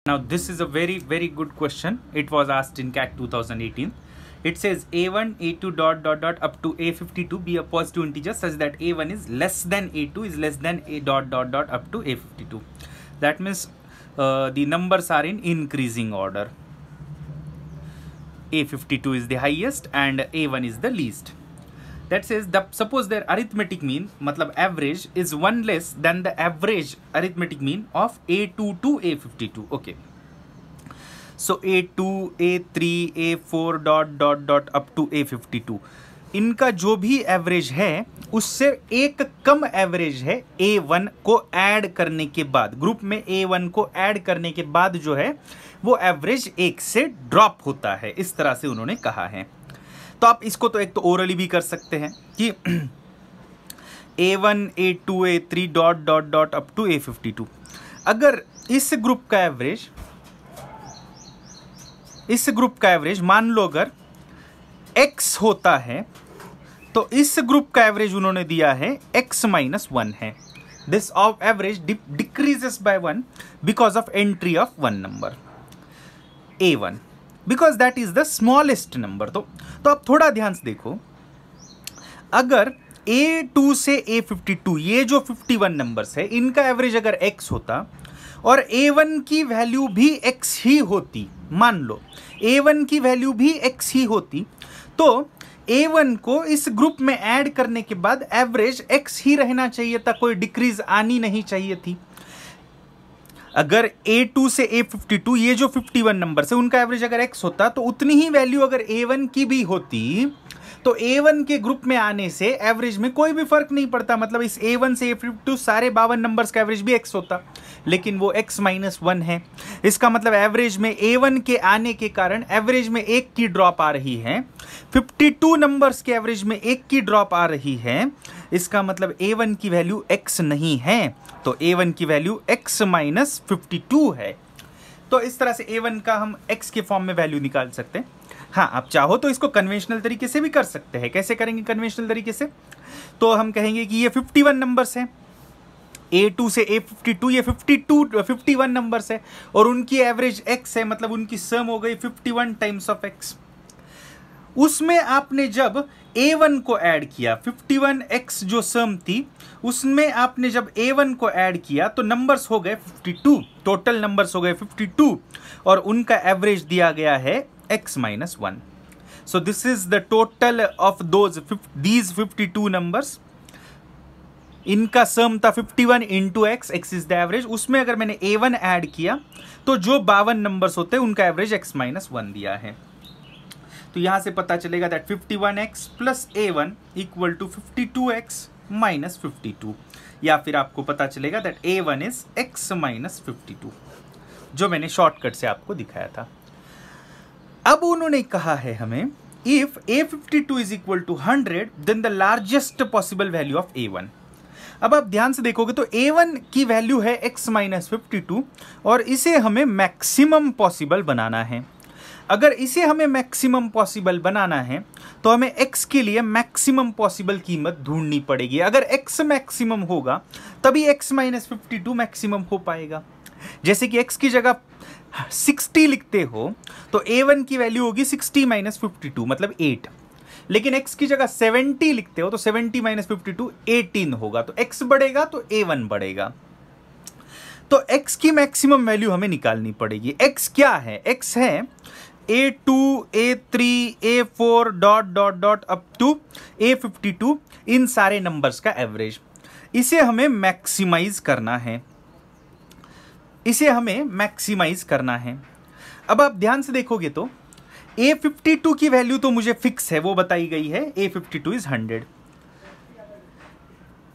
Now this is a very good question. It was asked in CAT 2018. It says A1 A2 dot dot dot up to A52 be a positive integer such that A1 is less than A2 is less than A dot dot dot up to A52. That means the numbers are in increasing order. A52 is the highest and A1 is the least. That says suppose their arithmetic mean मतलब average is 1 less than the average arithmetic mean of A2 to A52. Okay. So A2, A3, A4 dot dot dot up to A52 इनका जो भी average है उससे एक कम average है A1 को add करने के बाद, ग्रुप में A1 को ऐड करने के बाद जो है वो एवरेज 1 से ड्रॉप होता है। इस तरह से उन्होंने कहा है। तो आप इसको तो एक तो ओरली भी कर सकते हैं कि A1, A2, A3 dot dot dot up to A52 अगर इस ग्रुप का एवरेज मान लो अगर x होता है तो इस ग्रुप का एवरेज उन्होंने दिया है x माइनस 1 है। This of average decreases by 1 because of entry of 1 number A1 because that is the smallest number. तो आप थोड़ा ध्यान से देखो, अगर A2 से A52 ये जो 51 नंबर्स है इनका एवरेज अगर x होता और A1 की वैल्यू भी x ही होती, मान लो A1 की वैल्यू भी x ही होती, तो A1 को इस ग्रुप में ऐड करने के बाद एवरेज x ही रहना चाहिए था, कोई डिक्रीज आनी नहीं चाहिए थी। अगर A2 से A52 ये जो 51 नंबर्स है उनका एवरेज अगर x होता तो उतनी ही वैल्यू अगर A1 की भी होती तो A1 के ग्रुप में आने से एवरेज में कोई भी फर्क नहीं पड़ता। मतलब इस A1 से A52 सारे 52 नंबर्स का एवरेज भी x होता, लेकिन वो x माइनस 1 है। इसका मतलब एवरेज में A1 के आने के कारण एवरेज में 1 की ड्रॉप आ रही है, 52 नंबर्स के एवरेज में 1 की ड्रॉप आ रही है। इसका मतलब A1 की वैल्यू x नहीं है, तो A1 की वैल्यू x माइनस 52 है। तो इस तरह से A1 का हम x के फॉर्म में वैल्यू निकाल सकते हैं। हाँ, आप चाहो तो इसको कन्वेंशनल तरीके से भी कर सकते हैं। कैसे करेंगे कन्वेंशनल तरीके से? तो हम कहेंगे कि ये 51 नंबर्स हैं, A2 से A52 ये 51 नंबर्स है और उनकी एवरेज x है, मतलब उनकी सम हो गई 51 टाइम्स ऑफ x। उसमें आपने जब A1 को ऐड किया, 51x जो सम थी उसमें आपने जब A1 को ऐड किया तो नंबर्स हो गए 52, टोटल नंबर्स हो गए 52 और उनका एवरेज दिया गया है x minus 1। So this is the total of these 52 numbers. इनका सम था 51 into x, x is the average. उसमें अगर मैंने A1 ऐड किया तो जो 52 नंबर्स होते हैं उनका एवरेज x माइनस 1 दिया है। तो यहां से पता चलेगा that 51x plus A1 equal to 52x minus 52, या फिर आपको पता चलेगा that A1 is x minus 52, जो मैंने शॉर्टकट से आपको दिखाया था। अब उन्होंने कहा है हमें if A52 is equal to 100 then the largest possible value of A1। अब आप ध्यान से देखोगे तो A1 की वैल्यू है x माइनस 52 और इसे हमें मैक्सिमम पॉसिबल बनाना है। अगर इसे हमें मैक्सिमम पॉसिबल बनाना है तो हमें x के लिए मैक्सिमम पॉसिबल कीमत ढूंढनी पड़ेगी। अगर x मैक्सिमम होगा तभी x माइनस 52 मैक्सिमम हो पाएगा। जैसे कि x की जगह 60 लिखते हो तो A1 की वैल्यू होगी 60 माइनस 52 मतलब 8, लेकिन x की जगह 70 लिखते हो तो 70 माइनस 52 18 होगा, तो x बढ़ेगा तो A1 बढ़ेगा। तो x की मैक्सिमम वैल्यू हमें निकालनी पड़ेगी। x क्या है? x है A2, A3, A4 dot dot dot up to A52 इन सारे नंबर्स का एवरेज। इसे हमें मैक्सिमाइज करना है, इसे हमें मैक्सिमाइज करना है। अब आप ध्यान से देखोगे तो A52 की वैल्यू तो मुझे फिक्स है, वो बताई गई है, A52 is 100।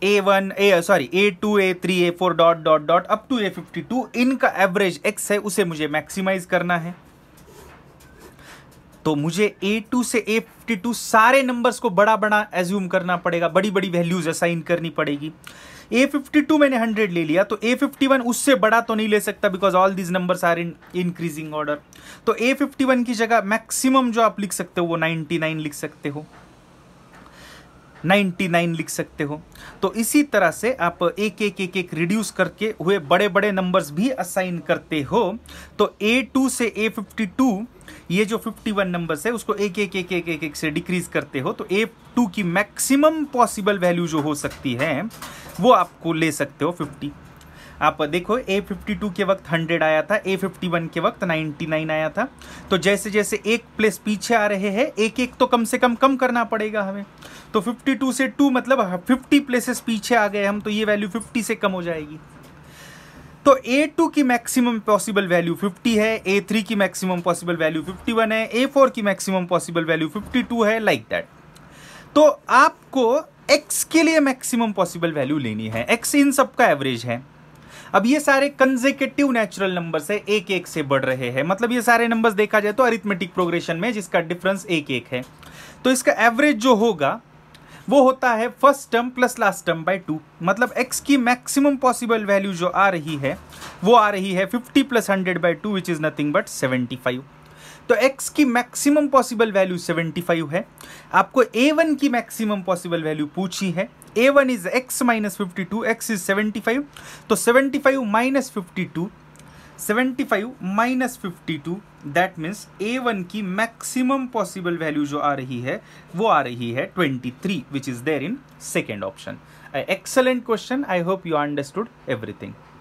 A2, A3, A4 dot dot dot up to A52 इनका एवरेज x है, उसे मुझे मैक्सिमाइज करना है। तो मुझे A2 से A52 सारे नंबर्स को बड़ा बड़ा एज्यूम करना पड़ेगा, बड़ी बड़ी वैल्यूज असाइन करनी पड़ेगी। A52 मैंने 100 ले लिया तो A51 उससे बड़ा तो नहीं ले सकता because all these numbers are in increasing order. तो A51 की जगह मैक्सिमम जो आप लिख सकते हो वो 99 लिख सकते हो। 99 लिख सकते हो। तो इसी तरह से आप एक एक एक एक रिड्यूस करके हुए बड़े बड़े नंबर्स भी असाइन करते हो। तो A2 से A52 ये जो 51 नंबर्स है उसको एक एक एक एक एक एक से डिक्रीज करते हो, तो A2 की मैक्सिमम पॉसिबल वैल्यू जो हो सकती है वो आपको ले सकते हो 50। आप देखो A52 के वक्त 100 आया था, A51 के वक्त 99 आया था। तो जैसे जैसे एक प्लेस पीछे आ रहे हैं एक एक तो कम से कम करना पड़ेगा हमें। तो 52 से 2 मतलब 50 प्लेसेस पीछे आ गए हम, तो ये वैल्यू 50 से कम हो जाएगी। तो A2 की मैक्सिमम पॉसिबल वैल्यू 50 है, A3 की मैक्सिमम पॉसिबल वैल्यू 51 है, A4 की मैक्सिमम पॉसिबल वैल्यू 52 है, लाइक दैट। तो आपको X के लिए मैक्सिमम पॉसिबल वैल्यू लेनी है। X इन सब का एवरेज है। अब ये सारे कंसेक्यूटिव नेचुरल नंबर्स है, एक एक से बढ़ रहे हैं, मतलब ये सारे नंबर्स देखा जाए तो अरिथमेटिक प्रोग्रेशन में जिसका डिफरेंस एक एक है। तो इसका एवरेज जो होगा वो होता है first term plus last term by 2। मतलब x की मैक्सिमम पॉसिबल वैल्यू जो आ रही है वो आ रही है 50 plus 100 by 2 which is nothing but 75। तो x की मैक्सिमम पॉसिबल वैल्यू 75 है। आपको A1 की मैक्सिमम पॉसिबल वैल्यू पूछी है। A1 is x minus 52, x is 75। तो 75 minus 52, 75 minus 52 that means A1 की मैक्सिमम पॉसिबल वैल्यू जो आ रही है वो आ रही है 23 which is there in second option. Excellent question. I hope you understood everything.